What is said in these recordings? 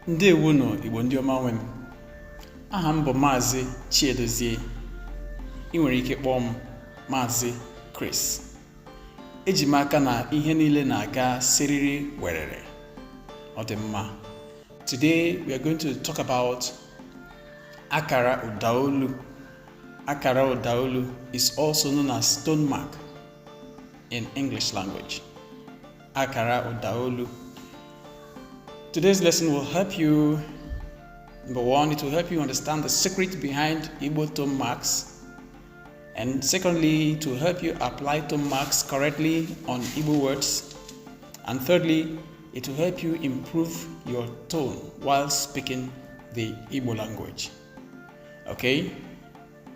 Ndewonu Igbo ndị ọma nwe m. Aha m bụ Maazị Chiedozie. Ị nwere ike kpọọ m Maazị Chris. Eji m aka na ihe niile na-aga siriri werere. Ọ dị mma. Today we are going to talk about AKARA ụdaolu. AKARA ụdaolu is also known as stone mark in English language. AKARA ụdaolu. Today's lesson will help you, number one, it will help you understand the secret behind Igbo tone marks, and secondly, to help you apply tone marks correctly on Igbo words, and thirdly, it will help you improve your tone while speaking the Igbo language. Okay,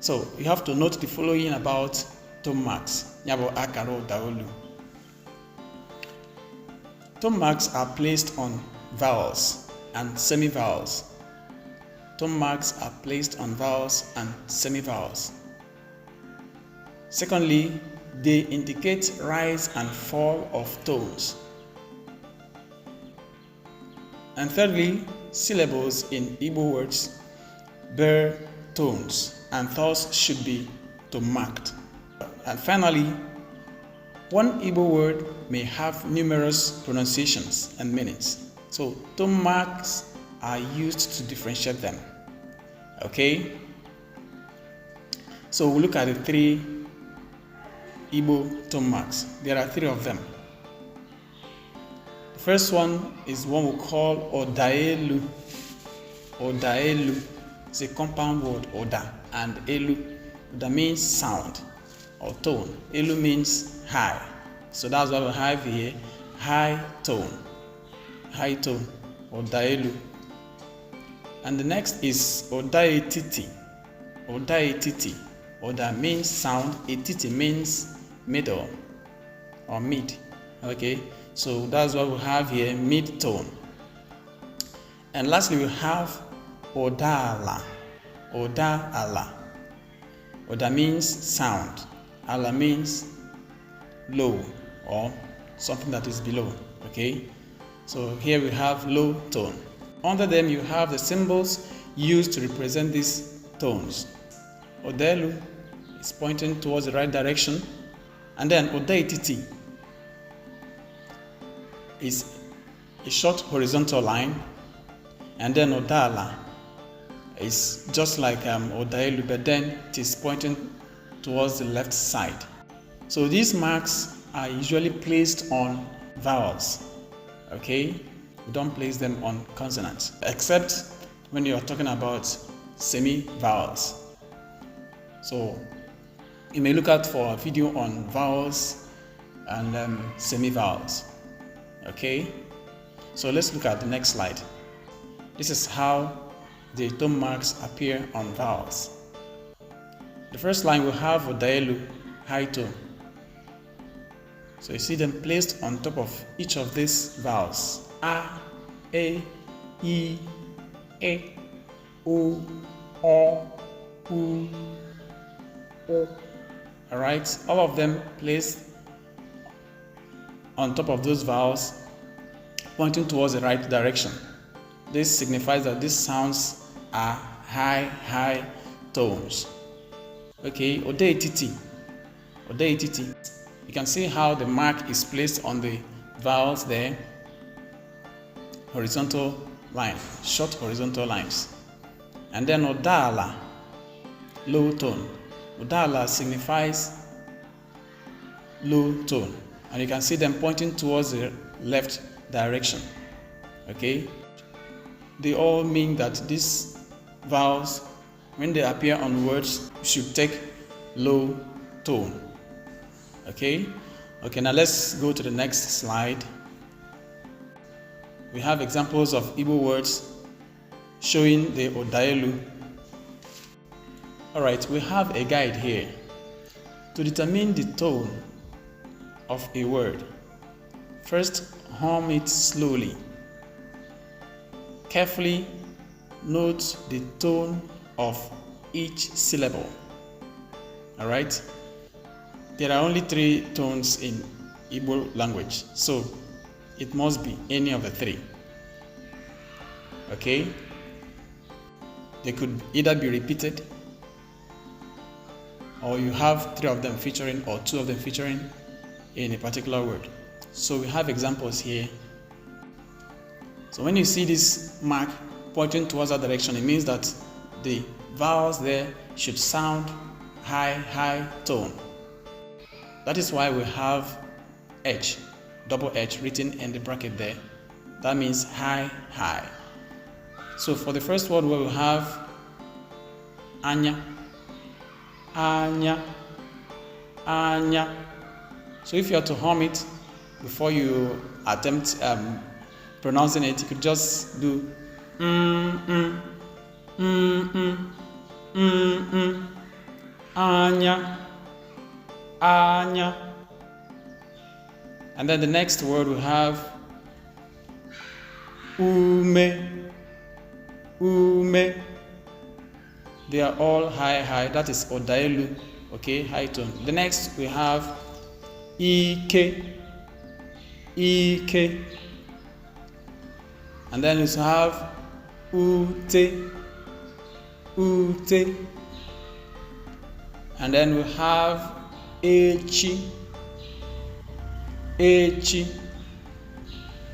so you have to note the following about tone marks. Yabo AKARA ụdaolu. Tone marks are placed on vowels and semi-vowels. Tone marks are placed on vowels and semi-vowels. Secondly, they indicate rise and fall of tones. And thirdly, syllables in Igbo words bear tones and thus should be tone marked. And finally, one Igbo word may have numerous pronunciations and meanings. So tone marks are used to differentiate them. Okay? So we'll look at the three Igbo tone marks. There are three of them. The first one is one we call ỌDAOLU. ỌDAOLU is a compound word, Oda and Elu. Oda means sound or tone. Elu means high. So that's what we have here, high tone. High tone, ỌDAOLU. And the next is ỌDA-etiti. ỌDA-etiti. Oda means sound, etiti means middle or mid. Okay, so that's what we have here, mid tone. And lastly, we have ỌDAALA. ỌDAALA. Oda means sound, ala means low or something that is below. Okay, so here we have low tone. Under them you have the symbols used to represent these tones. ỌDAOLU is pointing towards the right direction, and then ỌDA-etiti is a short horizontal line, and then ỌDAALA is just like ỌDAOLU, but then it is pointing towards the left side. So these marks are usually placed on vowels. Okay, we don't place them on consonants, except when you are talking about semi-vowels. So you may look out for a video on vowels and semi-vowels. Okay, so let's look at the next slide. This is how the tone marks appear on vowels. The first line will have ỌDAOLU, high tone. So you see them placed on top of each of these vowels. A, E, I, E, O, O, U, O. Alright, all of them placed on top of those vowels, pointing towards the right direction. This signifies that these sounds are high tones. Okay, ỌDA-etiti. ỌDA-etiti. You can see how the mark is placed on the vowels there. Horizontal line, short horizontal lines. And then ỌDAALA, low tone. ỌDAALA signifies low tone. And you can see them pointing towards the left direction. Okay? They all mean that these vowels, when they appear on words, should take low tone. Okay, now let's go to the next slide. We have examples of Igbo words showing the ỌDAOLU. Alright, we have a guide here. To determine the tone of a word, first hum it slowly. Carefully note the tone of each syllable. Alright? There are only 3 tones in Igbo language, so it must be any of the 3. Okay, they could either be repeated, or you have 3 of them featuring or 2 of them featuring in a particular word. So we have examples here. So when you see this mark pointing towards that direction, it means that the vowels there should sound high tone. That is why we have H, double H written in the bracket there. That means high. So for the first word, we will have anya. So if you are to hum it before you attempt pronouncing it, you could just do anya. And then the next word we have ume. They are all high. That is ỌDAOLU. Okay, high tone. The next we have ike. And then we have ute. And then we have echi.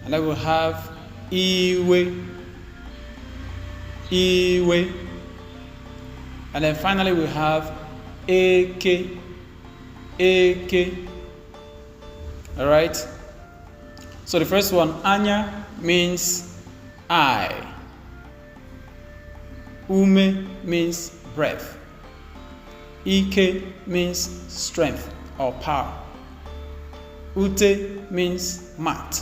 And then we have iwe. And then finally we have eke. Alright, so the first one, anya, means eye. Ume means breath. Ike means strength or power. Ute means mat.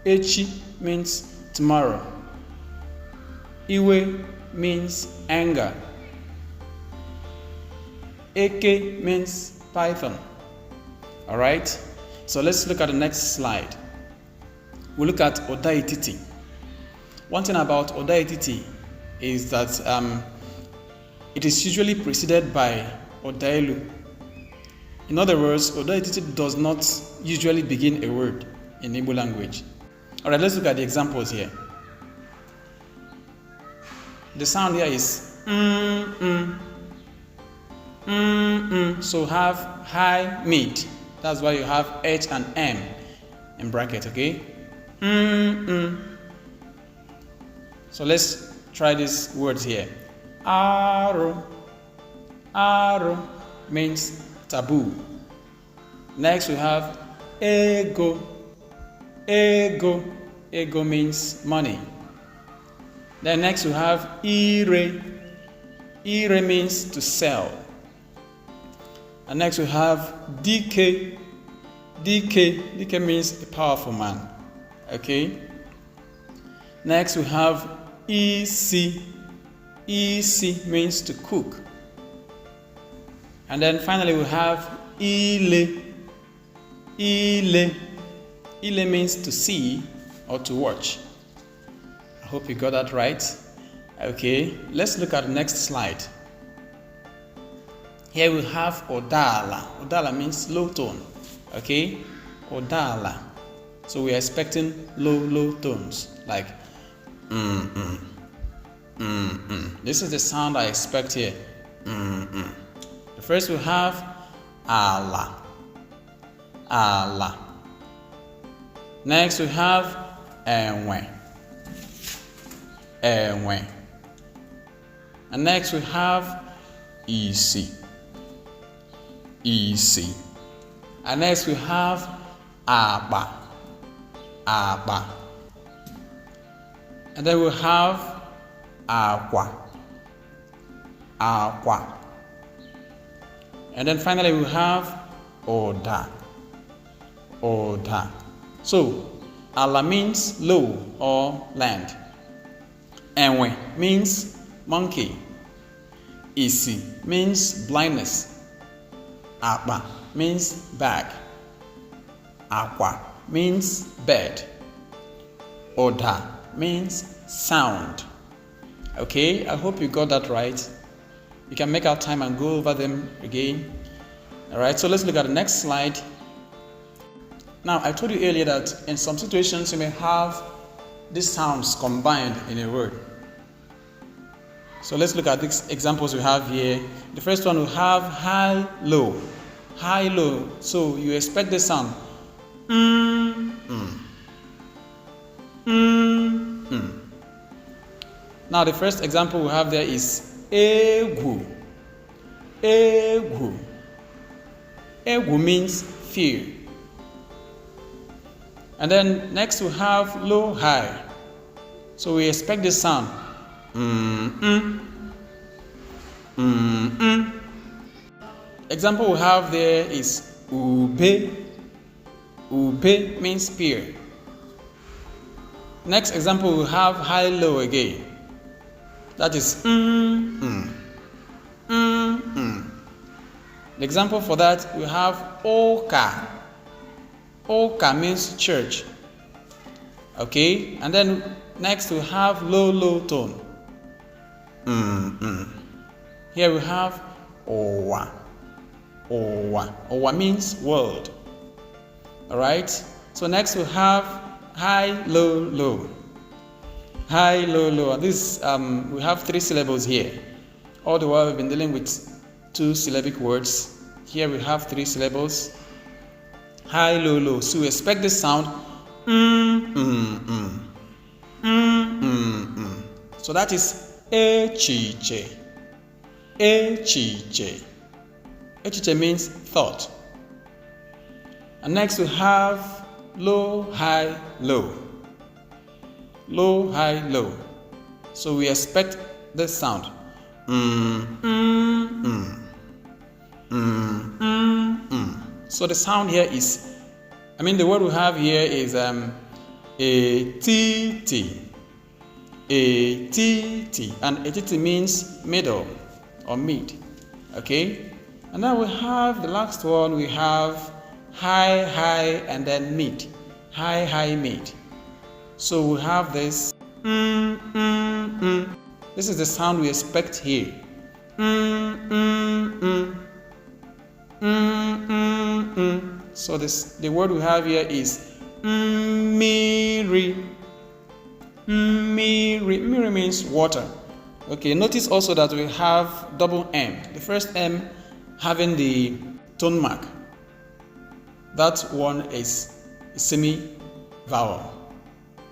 Echi means tomorrow. Iwe means anger. Eke means python. Alright, so let's look at the next slide. We'll look at Oda Etiti. One thing about Oda Etiti is that it is usually preceded by ỌDAOLU. In other words, Oda Etiti does not usually begin a word in Igbo language. Alright, let's look at the examples here. The sound here is so have high, mid. That's why you have H and M in bracket, okay? So let's try these words here. Aro means taboo. Next we have ego. Ego means money. Then next we have ire. Ire means to sell. And next we have DK. DK means a powerful man. Okay. Next we have EC. EC means to cook. And then finally we have Ile. Ile means to see or to watch. I hope you got that right. Okay, let's look at the next slide. Here we have Odala. Odala means low tone. Okay, Odala. So we are expecting low tones like This is the sound I expect here. The first we have ala. Next we have enwe. And next we have isi. And next we have aba. And then we have aqua. And then finally we have oda. So ala means low or land. Enwe means monkey. Isi means blindness. Apa means bag. Aqua means bed. Oda means sound. Okay, I hope you got that right. You can make out time and go over them again. Alright, so let's look at the next slide. Now, I told you earlier that in some situations you may have these sounds combined in a word. So let's look at these examples we have here. The first one we have high, low. High, low. So you expect the sound. Now the first example we have there is egwu. Egwu. Egwu means fear. And then next we have low, high. So we expect the sound. Example we have there is ube. Ube means fear. Next example we have high, low again. That is The example for that we have oka. Oka means church. Okay, and then next we have low, low tone. Here we have owa. Owa. Owa means world. Alright, so next we have high, low, low. High, low, low. This we have 3 syllables here. All the while we've been dealing with 2 syllabic words. Here we have 3 syllables. High, low, low. So we expect the sound. So that is echiche. Echiche. Echiche means thought. And next we have low, high, low. Low, high, low. So we expect this sound. So the sound here is, the word we have here is a t. A t. And a t means middle or mid. Okay? And now we have the last one, we have high, high, and then mid. High, high, mid. So we have this. This is the sound we expect here. So the word we have here is miri. Miri. Miri means water. Okay, notice also that we have double M. The first M having the tone mark. That one is a semi-vowel.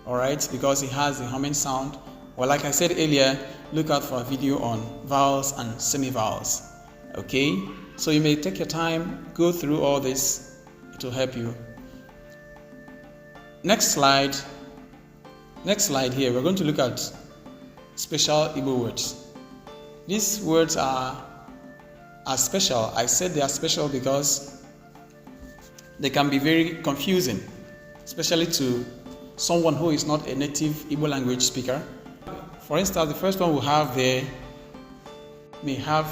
Alright, because it has the humming sound. Well, like I said earlier, look out for a video on vowels and semi-vowels. Okay, so you may take your time, go through all this, it will help you. Next slide here, we're going to look at special Igbo words. These words are special. I said they are special because they can be very confusing, especially to someone who is not a native Igbo language speaker. For instance, the first one we have there may have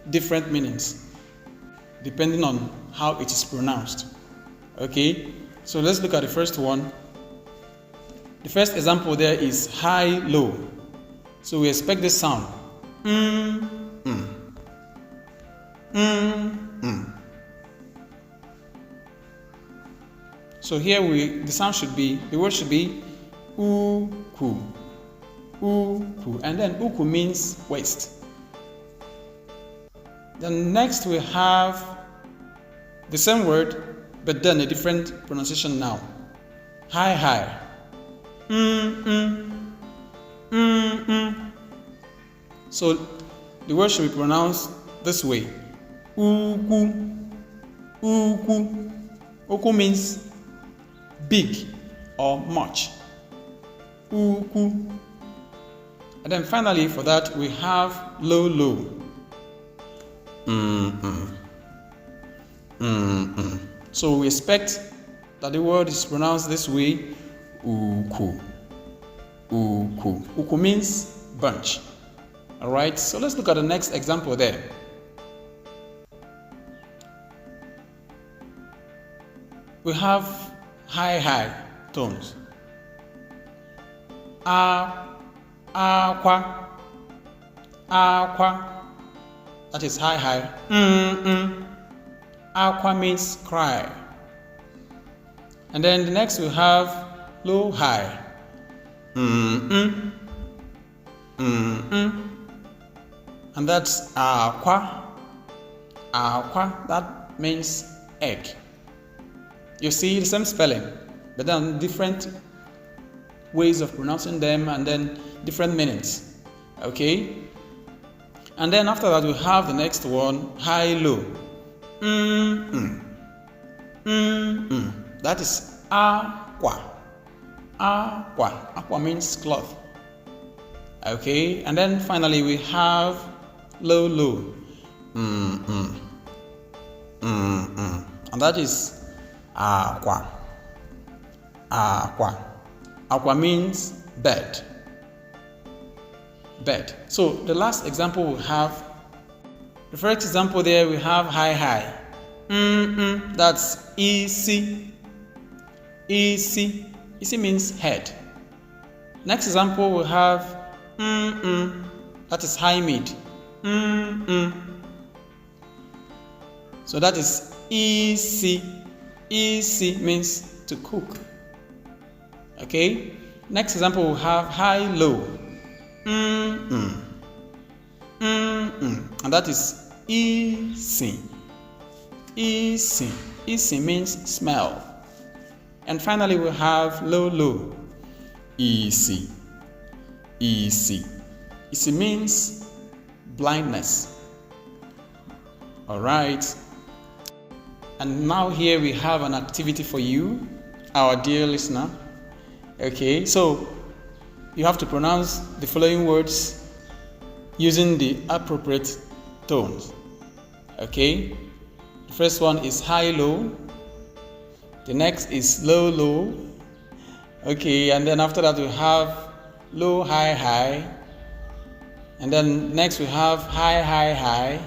different meanings depending on how it is pronounced. Okay, so let's look at the first one. The first example there is high, low. So we expect this sound. So here the word should be uku. Uku. And then uku means waist. Then next we have the same word, but then a different pronunciation now. High, high. So the word should be pronounced this way. Uku. Uku. Uku means big or much. Uku. And then finally for that we have low, low. So we expect that the word is pronounced this way. Uku. Uku. Uku means bunch. Alright, so let's look at the next example there. We have high, high tones. Aqua. Aqua. That is high, high. Aqua means cry. And then the next we have low, high. And that's aqua. Aqua, that means egg. You see the same spelling, but then different ways of pronouncing them and then different meanings. Okay? And then after that we have the next one, high-low. That is aqua. Aqua. Aqua means cloth. Okay? And then finally we have low-low. And that is aqua. Aqua. Aqua means bed. Bed. So the last example we have, the first example there we have high. That's easy. Easy. Easy means head. Next example we have that is high mid. So that is easy. Easy means to cook. Okay. Next example we have high low. And that is easy. Easy. Easy means smell. And finally we have low. Easy. Easy. Easy means blindness. Alright. And now here we have an activity for you, our dear listener. Okay, so you have to pronounce the following words using the appropriate tones. Okay, the first one is high-low. The next is low. Okay, and then after that we have low, high. And then next we have high.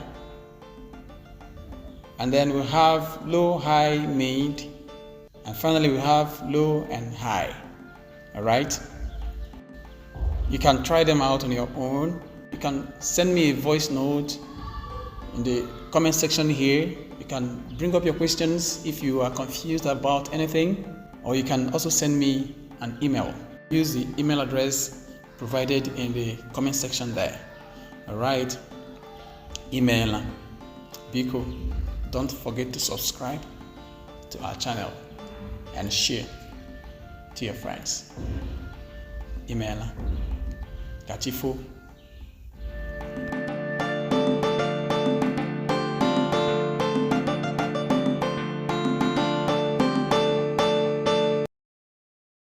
And then we have low, high, mid. And finally we have low and high. Alright? You can try them out on your own. You can send me a voice note in the comment section here. You can bring up your questions if you are confused about anything, or you can also send me an email. Use the email address provided in the comment section there. Alright? Email Biko. Don't forget to subscribe to our channel and share to your friends. Email Katifo